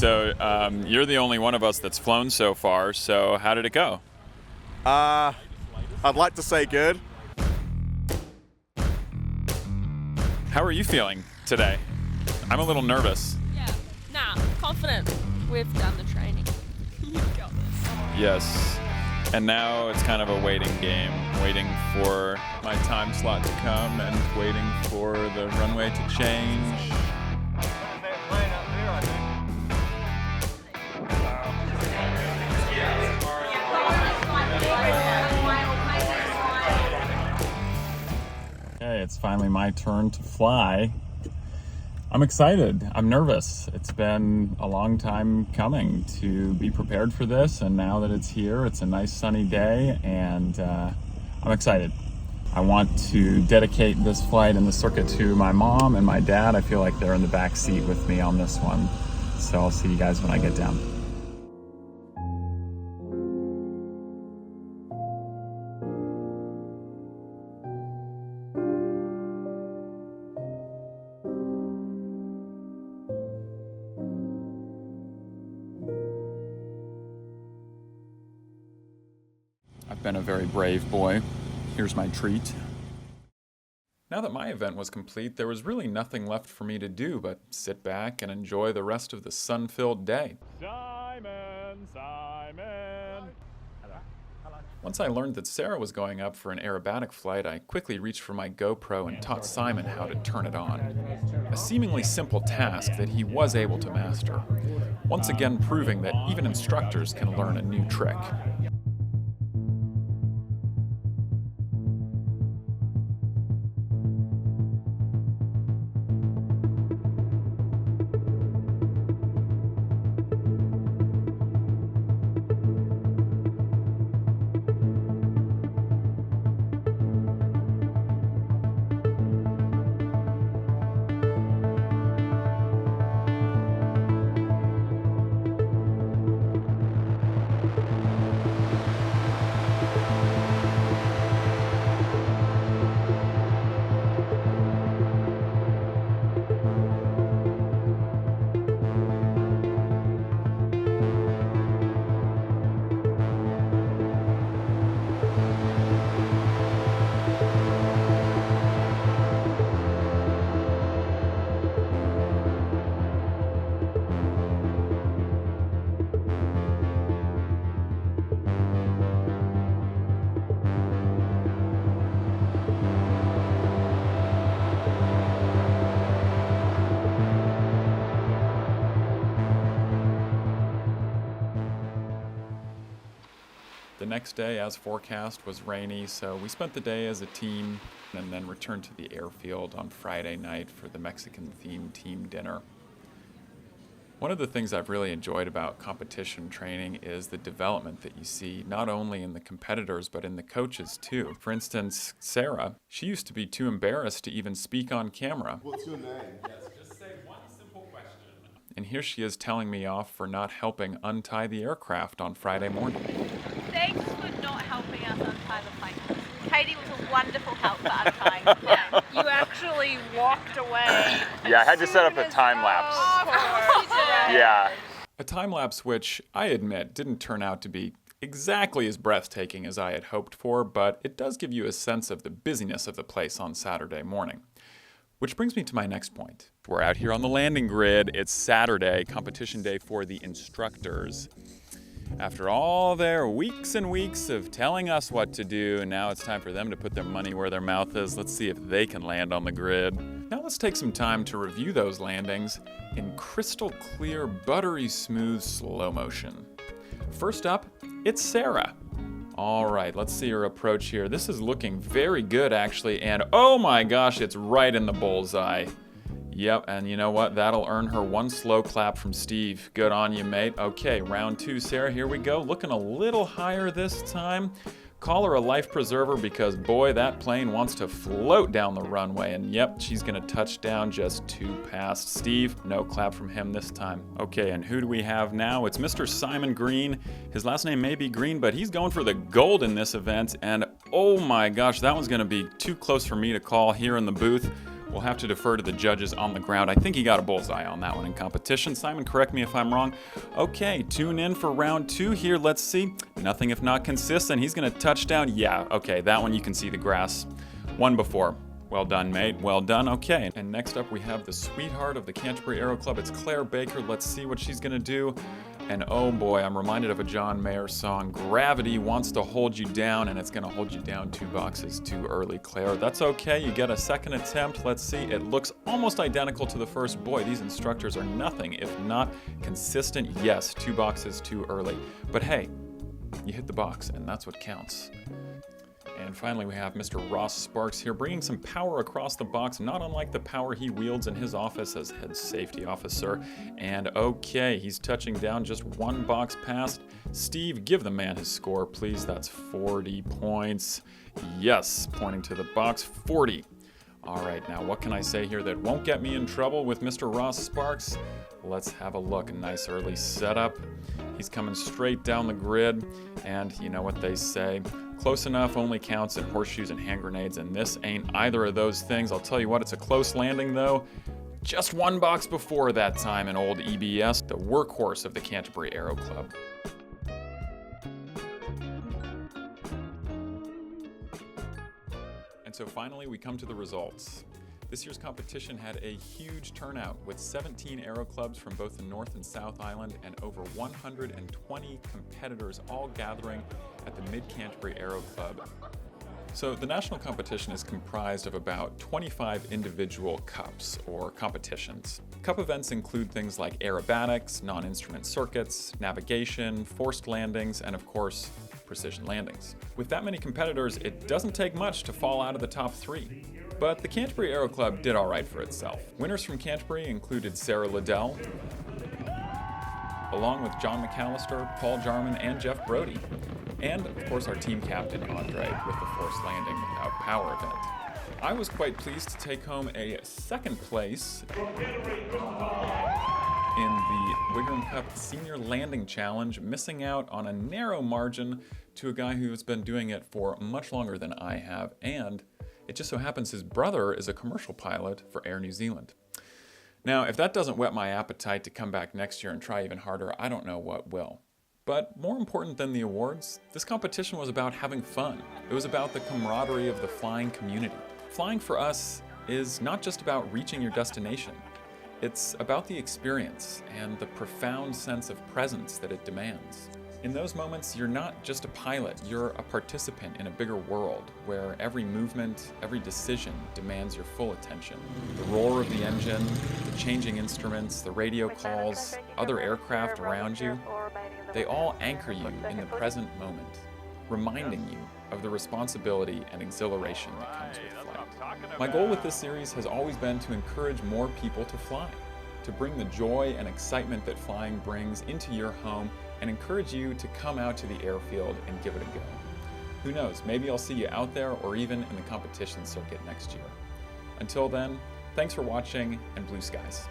So you're the only one of us that's flown so far, so how did it go? I'd like to say good. How are you feeling today? I'm a little nervous. Yeah, confident. We've done the training. You've got this. Yes. And now it's kind of a waiting game, waiting for my time slot to come and waiting for the runway to change. Okay, it's finally my turn to fly. I'm excited. I'm nervous. It's been a long time coming to be prepared for this, and now that it's here, it's a nice sunny day, and I'm excited. I want to dedicate this flight and the circuit to my mom and my dad. I feel like they're in the back seat with me on this one. So I'll see you guys when I get down. I've been a very brave boy. Here's my treat. Now that my event was complete, there was really nothing left for me to do but sit back and enjoy the rest of the sun-filled day. Simon! Hello. Once I learned that Sarah was going up for an aerobatic flight, I quickly reached for my GoPro and taught Simon how to turn it on. A seemingly simple task that he was able to master. Once again proving that even instructors can learn a new trick. The next day, as forecast, was rainy, so we spent the day as a team and then returned to the airfield on Friday night for the Mexican-themed team dinner. One of the things I've really enjoyed about competition training is the development that you see, not only in the competitors, but in the coaches too. For instance, Sarah, she used to be too embarrassed to even speak on camera. What's your name? Yes, just say one simple question. And here she is telling me off for not helping untie the aircraft on Friday morning. Thanks for not helping us untie the plane. Katie was a wonderful help for untying the plane. You actually walked away. Yeah, I had to set up a time lapse. Yeah. A time lapse which, I admit, didn't turn out to be exactly as breathtaking as I had hoped for, but it does give you a sense of the busyness of the place on Saturday morning. Which brings me to my next point. We're out here on the landing grid. It's Saturday, competition day for the instructors. After all their weeks and weeks of telling us what to do, and now it's time for them to put their money where their mouth is. Let's see if they can land on the grid. Now let's take some time to review those landings in crystal clear, buttery smooth slow motion. First up, it's Sarah. All right, let's see her approach here. This is looking very good actually, and oh my gosh, it's right in the bullseye. Yep, and you know what? That'll earn her one slow clap from Steve. Good on you, mate. Okay, round two, Sarah, here we go. Looking a little higher this time. Call her a life preserver because, boy, that plane wants to float down the runway. And yep, she's gonna touch down just two past. Steve, no clap from him this time. Okay, and who do we have now? It's Mr. Simon Green. His last name may be Green, but he's going for the gold in this event. And oh my gosh, that one's gonna be too close for me to call here in the booth. We'll have to defer to the judges on the ground. I think he got a bullseye on that one in competition. Simon, correct me if I'm wrong. Okay, tune in for round 2 here. Let's see. Nothing if not consistent. He's going to touch down. Yeah, okay, that one you can see the grass. One before. Well done, mate. Well done. Okay. And next up we have the sweetheart of the Canterbury Aero Club. It's Claire Baker. Let's see what she's going to do. And oh boy, I'm reminded of a John Mayer song. Gravity wants to hold you down, and it's going to hold you down 2 boxes too early, Claire. That's okay. You get a second attempt. Let's see. It looks almost identical to the first. Boy, these instructors are nothing if not consistent. Yes, 2 boxes too early. But hey, you hit the box, and that's what counts. And finally, we have Mr. Ross Sparks here, bringing some power across the box, not unlike the power he wields in his office as head safety officer. And okay, he's touching down just 1 box past. Steve, give the man his score, please. That's 40 points. Yes, pointing to the box, 40. All right, now what can I say here that won't get me in trouble with Mr. Ross Sparks? Let's have a look. A nice early setup. He's coming straight down the grid, and you know what they say. Close enough only counts in horseshoes and hand grenades, and this ain't either of those things. I'll tell you what, it's a close landing though. Just 1 box before that time in old EBS, the workhorse of the Canterbury Aero Club. And so finally we come to the results. This year's competition had a huge turnout with 17 aero clubs from both the North and South Island and over 120 competitors all gathering at the Mid-Canterbury Aero Club. So the national competition is comprised of about 25 individual cups or competitions. Cup events include things like aerobatics, non-instrument circuits, navigation, forced landings, and of course, precision landings. With that many competitors, it doesn't take much to fall out of the top 3. But the Canterbury Aero Club did all right for itself. Winners from Canterbury included Sarah Liddell, along with John McAllister, Paul Jarman, and Jeff Brody. And, of course, our team captain, Andre, with the forced landing without power event. I was quite pleased to take home a 2nd place in the Wigram Cup Senior Landing Challenge, missing out on a narrow margin to a guy who has been doing it for much longer than I have, and it just so happens his brother is a commercial pilot for Air New Zealand. Now, if that doesn't whet my appetite to come back next year and try even harder, I don't know what will. But more important than the awards, this competition was about having fun. It was about the camaraderie of the flying community. Flying for us is not just about reaching your destination. It's about the experience and the profound sense of presence that it demands. In those moments, you're not just a pilot, you're a participant in a bigger world where every movement, every decision demands your full attention. The roar of the engine, the changing instruments, the radio calls, other aircraft around you, they all anchor you in the present moment, reminding you of the responsibility and exhilaration that comes with flight. My goal with this series has always been to encourage more people to fly, to bring the joy and excitement that flying brings into your home and encourage you to come out to the airfield and give it a go. Who knows, maybe I'll see you out there or even in the competition circuit next year. Until then, thanks for watching and blue skies.